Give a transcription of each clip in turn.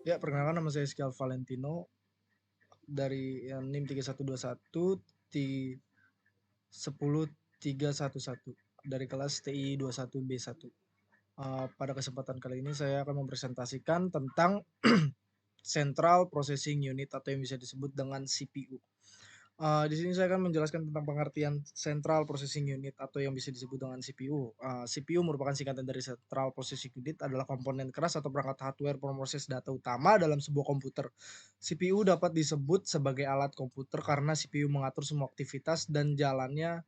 Ya, perkenalkan nama saya Rizky Valentino dari NIM 3121 di 10311 dari kelas TI 21B1. Pada kesempatan kali ini saya akan mempresentasikan tentang Central Processing Unit atau yang bisa disebut dengan CPU. Di sini saya akan menjelaskan tentang pengertian Central Processing Unit atau yang bisa disebut dengan CPU. CPU merupakan singkatan dari Central Processing Unit, adalah komponen keras atau perangkat hardware pemroses data utama dalam sebuah komputer. CPU dapat disebut sebagai alat komputer karena CPU mengatur semua aktivitas dan jalannya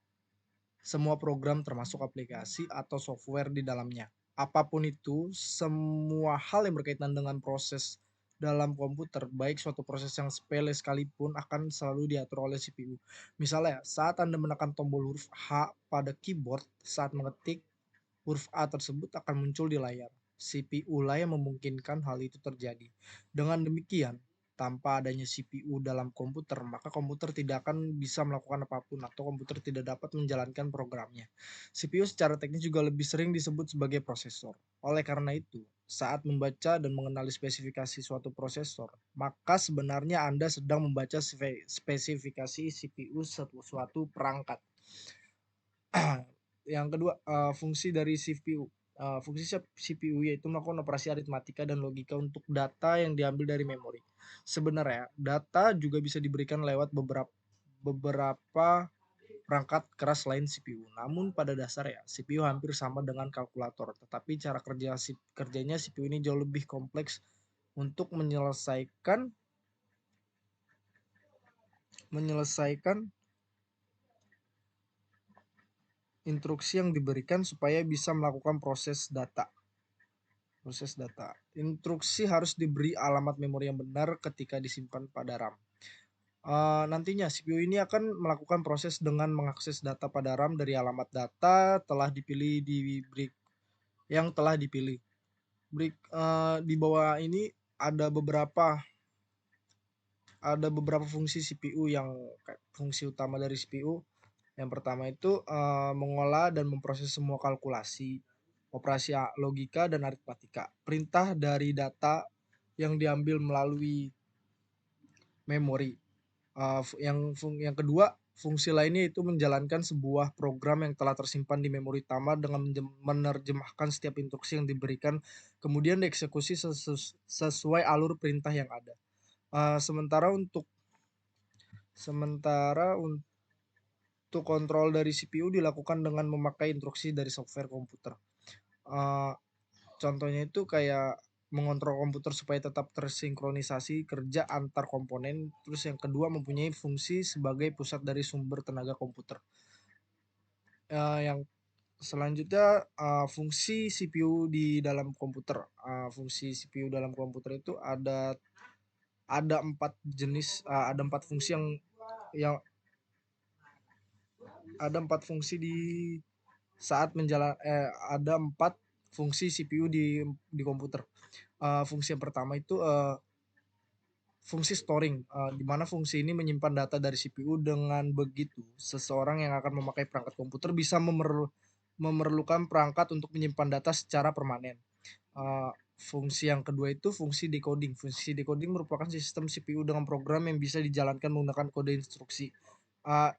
semua program termasuk aplikasi atau software di dalamnya. Apapun itu, semua hal yang berkaitan dengan proses dalam komputer, baik suatu proses yang sepele sekalipun, akan selalu diatur oleh CPU. Misalnya, saat Anda menekan tombol huruf H pada keyboard saat mengetik, huruf A tersebut akan muncul di layar. CPU lah yang memungkinkan hal itu terjadi. Dengan demikian, tanpa adanya CPU dalam komputer, maka komputer tidak akan bisa melakukan apapun atau komputer tidak dapat menjalankan programnya. CPU secara teknis juga lebih sering disebut sebagai prosesor. Oleh karena itu, saat membaca dan mengenali spesifikasi suatu prosesor, maka sebenarnya Anda sedang membaca spesifikasi CPU suatu perangkat. Yang kedua, fungsi dari CPU. Fungsi CPU yaitu melakukan operasi aritmatika dan logika untuk data yang diambil dari memori. Sebenarnya, data juga bisa diberikan lewat beberapa perangkat keras lain CPU. Namun pada dasarnya CPU hampir sama dengan kalkulator, tetapi cara kerjanya CPU ini jauh lebih kompleks untuk menyelesaikan instruksi yang diberikan supaya bisa melakukan proses data. Instruksi harus diberi alamat memori yang benar ketika disimpan pada RAM. Nantinya CPU ini akan melakukan proses dengan mengakses data pada RAM dari alamat data telah dipilih di brick yang telah dipilih. Di bawah ini ada beberapa fungsi CPU yang fungsi utama dari CPU. Yang pertama itu mengolah dan memproses semua kalkulasi, operasi logika dan aritmatika. Perintah dari data yang diambil melalui memori. Yang kedua, fungsi lainnya itu menjalankan sebuah program yang telah tersimpan di memori utama dengan menerjemahkan setiap instruksi yang diberikan, kemudian dieksekusi sesuai alur perintah yang ada. Sementara untuk kontrol dari CPU dilakukan dengan memakai instruksi dari software komputer. Contohnya itu kayak mengontrol komputer supaya tetap tersinkronisasi kerja antar komponen. Terus yang kedua, mempunyai fungsi sebagai pusat dari sumber tenaga komputer. Yang selanjutnya, fungsi CPU di dalam komputer. Fungsi CPU dalam komputer itu ada 4 jenis, ada 4 fungsi yang ada 4 fungsi ada 4 fungsi CPU di komputer. Fungsi yang pertama itu fungsi storing, di mana fungsi ini menyimpan data dari CPU. Dengan begitu, seseorang yang akan memakai perangkat komputer bisa memerlukan perangkat untuk menyimpan data secara permanen. Fungsi yang kedua itu fungsi decoding. Fungsi decoding merupakan sistem CPU dengan program yang bisa dijalankan menggunakan kode instruksi.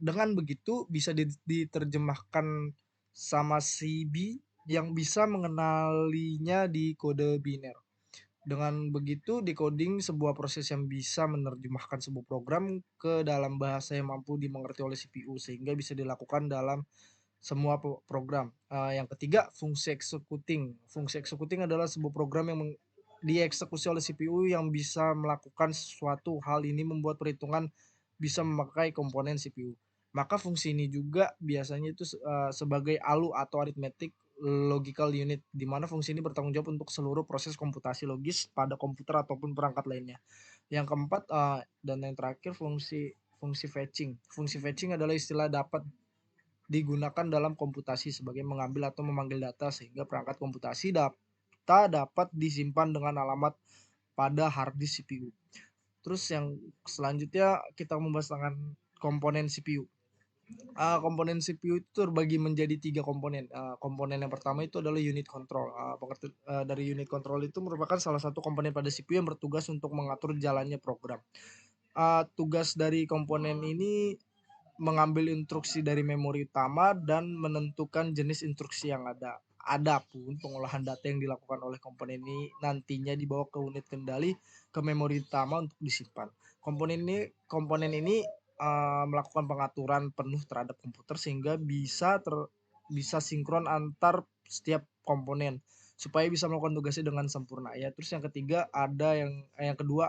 Dengan begitu bisa diterjemahkan sama CB yang bisa mengenalinya di kode biner. Dengan begitu, decoding sebuah proses yang bisa menerjemahkan sebuah program ke dalam bahasa yang mampu dimengerti oleh CPU sehingga bisa dilakukan dalam semua program. Yang ketiga, fungsi executing. Fungsi executing adalah sebuah program yang dieksekusi oleh CPU yang bisa melakukan sesuatu. Hal ini membuat perhitungan bisa memakai komponen CPU. Maka fungsi ini juga biasanya itu sebagai ALU atau arithmetic logical unit, di mana fungsi ini bertanggung jawab untuk seluruh proses komputasi logis pada komputer ataupun perangkat lainnya. Yang keempat dan yang terakhir, fungsi fetching. Fungsi fetching adalah istilah dapat digunakan dalam komputasi sebagai mengambil atau memanggil data sehingga perangkat komputasi data dapat disimpan dengan alamat pada hard disk CPU. Terus yang selanjutnya kita membahas tentang komponen CPU. Komponen CPU itu terbagi menjadi 3 komponen. Komponen yang pertama itu adalah unit control. Dari unit control itu merupakan salah satu komponen pada CPU yang bertugas untuk mengatur jalannya program. Tugas dari komponen ini mengambil instruksi dari memori utama dan menentukan jenis instruksi yang ada. Adapun pengolahan data yang dilakukan oleh komponen ini nantinya dibawa ke unit kendali ke memori utama untuk disimpan. Komponen ini melakukan pengaturan penuh terhadap komputer sehingga bisa sinkron antar setiap komponen supaya bisa melakukan tugasnya dengan sempurna ya. Terus yang kedua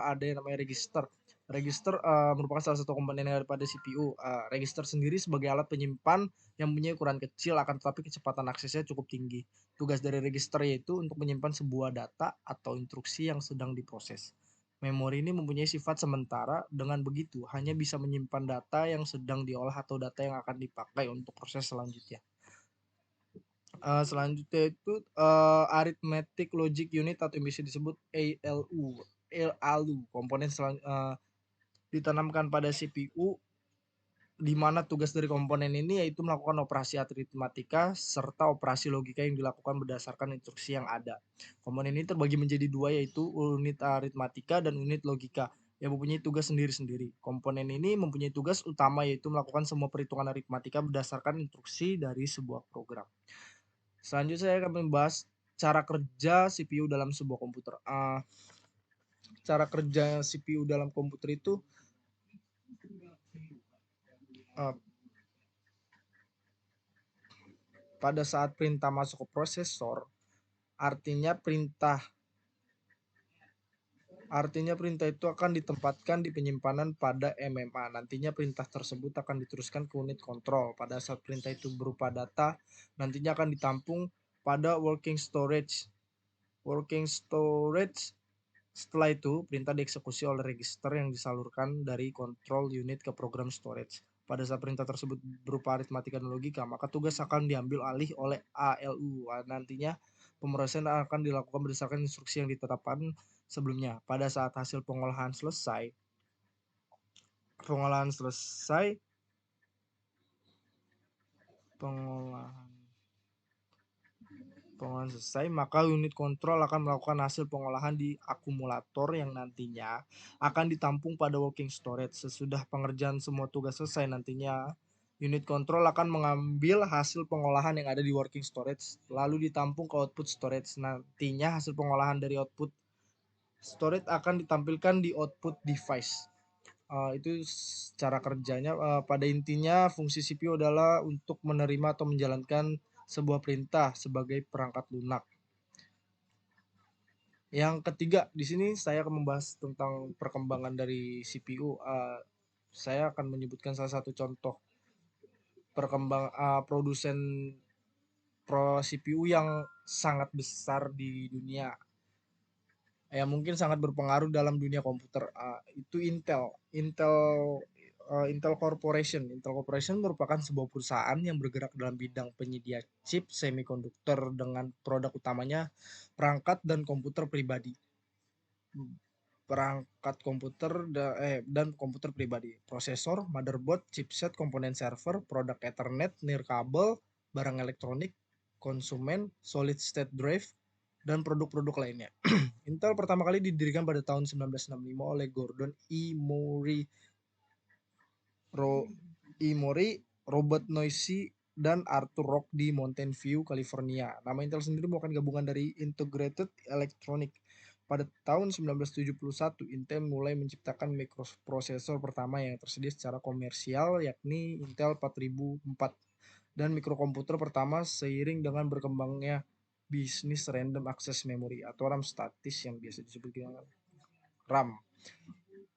ada yang namanya register. Register merupakan salah satu komponen daripada CPU. Register sendiri sebagai alat penyimpan yang punya ukuran kecil akan tetapi kecepatan aksesnya cukup tinggi. Tugas dari register yaitu untuk menyimpan sebuah data atau instruksi yang sedang diproses. Memori ini mempunyai sifat sementara, dengan begitu hanya bisa menyimpan data yang sedang diolah atau data yang akan dipakai untuk proses selanjutnya. Selanjutnya itu Arithmetic Logic Unit atau yang bisa disebut ALU. ALU komponen ditanamkan pada CPU, di mana tugas dari komponen ini yaitu melakukan operasi aritmatika serta operasi logika yang dilakukan berdasarkan instruksi yang ada. Komponen ini terbagi menjadi dua, yaitu unit aritmatika dan unit logika yang mempunyai tugas sendiri-sendiri. Komponen ini mempunyai tugas utama yaitu melakukan semua perhitungan aritmatika berdasarkan instruksi dari sebuah program. Selanjutnya saya akan membahas cara kerja CPU dalam sebuah komputer. Cara kerja CPU dalam komputer itu uh, pada saat perintah masuk ke prosesor, artinya perintah artinya perintah itu akan ditempatkan di penyimpanan pada MMA. Nantinya perintah tersebut akan diteruskan ke unit kontrol. Pada saat perintah itu berupa data, nantinya akan ditampung pada working storage. Working storage Setelah itu, perintah dieksekusi oleh register yang disalurkan dari control unit ke program storage. Pada saat perintah tersebut berupa aritmatika dan logika, maka tugas akan diambil alih oleh ALU. Nantinya pemrosesan akan dilakukan berdasarkan instruksi yang ditetapkan sebelumnya. Pada saat hasil pengolahan selesai, maka unit kontrol akan melakukan hasil pengolahan di akumulator yang nantinya akan ditampung pada working storage. Sesudah pengerjaan semua tugas selesai, nantinya unit kontrol akan mengambil hasil pengolahan yang ada di working storage lalu ditampung ke output storage. Nantinya hasil pengolahan dari output storage akan ditampilkan di output device. Itu cara kerjanya. Pada intinya fungsi CPU adalah untuk menerima atau menjalankan sebuah perintah sebagai perangkat lunak. Yang ketiga, di sini saya akan membahas tentang perkembangan dari CPU. Saya akan menyebutkan salah satu contoh produsen CPU yang sangat besar di dunia, yang mungkin sangat berpengaruh dalam dunia komputer. Itu Intel Corporation. Intel Corporation merupakan sebuah perusahaan yang bergerak dalam bidang penyedia chip semikonduktor dengan produk utamanya perangkat dan komputer pribadi. Dan komputer pribadi, prosesor, motherboard, chipset, komponen server, produk Ethernet, nirkabel, barang elektronik, konsumen, solid state drive, dan produk-produk lainnya. Intel pertama kali didirikan pada tahun 1965 oleh Gordon E. Mori, Robert Noisy, dan Arthur Rock di Mountain View, California. Nama Intel sendiri merupakan gabungan dari Integrated Electronic. Pada tahun 1971, Intel mulai menciptakan mikroprosesor pertama yang tersedia secara komersial, yakni Intel 4004, dan mikrokomputer pertama seiring dengan berkembangnya bisnis random access memory atau RAM statis yang biasa disebut dengan RAM.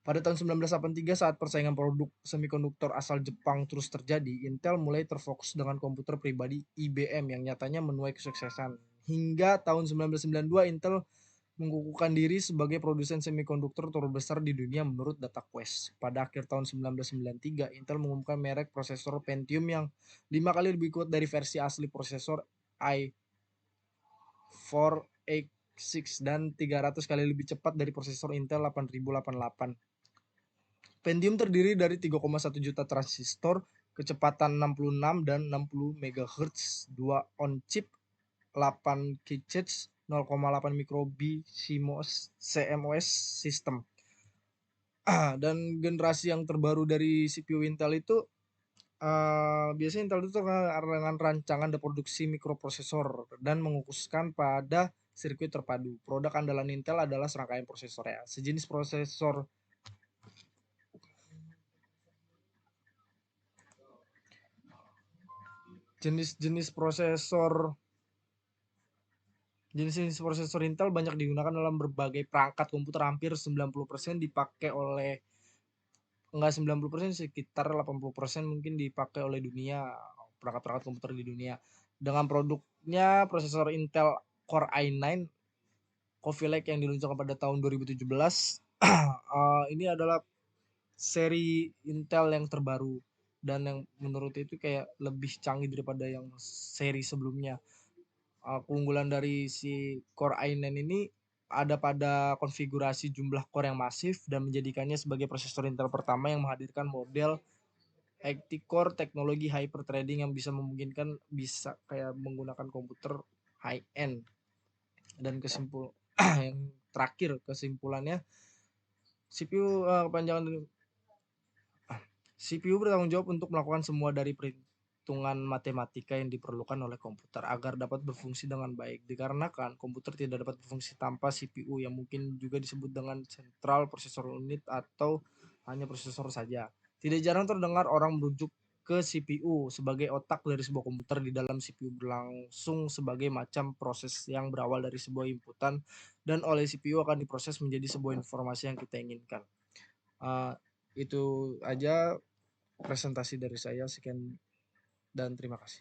Pada tahun 1983, saat persaingan produk semikonduktor asal Jepang terus terjadi, Intel mulai terfokus dengan komputer pribadi IBM yang nyatanya menuai kesuksesan. Hingga tahun 1992, Intel mengukuhkan diri sebagai produsen semikonduktor terbesar di dunia menurut data Quest. Pada akhir tahun 1993, Intel mengumumkan merek prosesor Pentium yang 5 kali lebih kuat dari versi asli prosesor i486 dan 300 kali lebih cepat dari prosesor Intel 8088. Pentium terdiri dari 3,1 juta transistor kecepatan 66 dan 60 MHz, 2 on chip, 8 GHz, 0,8 microbi CMOS system. Dan generasi yang terbaru dari CPU Intel itu biasanya Intel itu dengan rancangan dan produksi mikroprosesor dan mengukuskan pada sirkuit terpadu. Produk andalan Intel adalah serangkaian prosesor ya. Sejenis prosesor jenis-jenis prosesor jenis-jenis prosesor Intel banyak digunakan dalam berbagai perangkat komputer. Hampir 90% dipakai oleh enggak 90%, sekitar 80% mungkin dipakai oleh dunia, perangkat-perangkat komputer di dunia. Dengan produknya prosesor Intel Core i9 Coffee Lake yang diluncurkan pada tahun 2017, ini adalah seri Intel yang terbaru dan yang menurut itu kayak lebih canggih daripada yang seri sebelumnya. Keunggulan dari si Core i9 ini ada pada konfigurasi jumlah core yang masif dan menjadikannya sebagai prosesor Intel pertama yang menghadirkan model octa-core teknologi hyper-threading yang bisa memungkinkan bisa kayak menggunakan komputer high end. Dan yang terakhir kesimpulannya, CPU kepanjangan CPU bertanggung jawab untuk melakukan semua dari perhitungan matematika yang diperlukan oleh komputer agar dapat berfungsi dengan baik. Dikarenakan komputer tidak dapat berfungsi tanpa CPU yang mungkin juga disebut dengan Central Processor Unit atau hanya prosesor saja. Tidak jarang terdengar orang merujuk ke CPU sebagai otak dari sebuah komputer. Di dalam CPU berlangsung sebagai macam proses yang berawal dari sebuah inputan dan oleh CPU akan diproses menjadi sebuah informasi yang kita inginkan. Itu aja presentasi dari saya. Sekian dan terima kasih.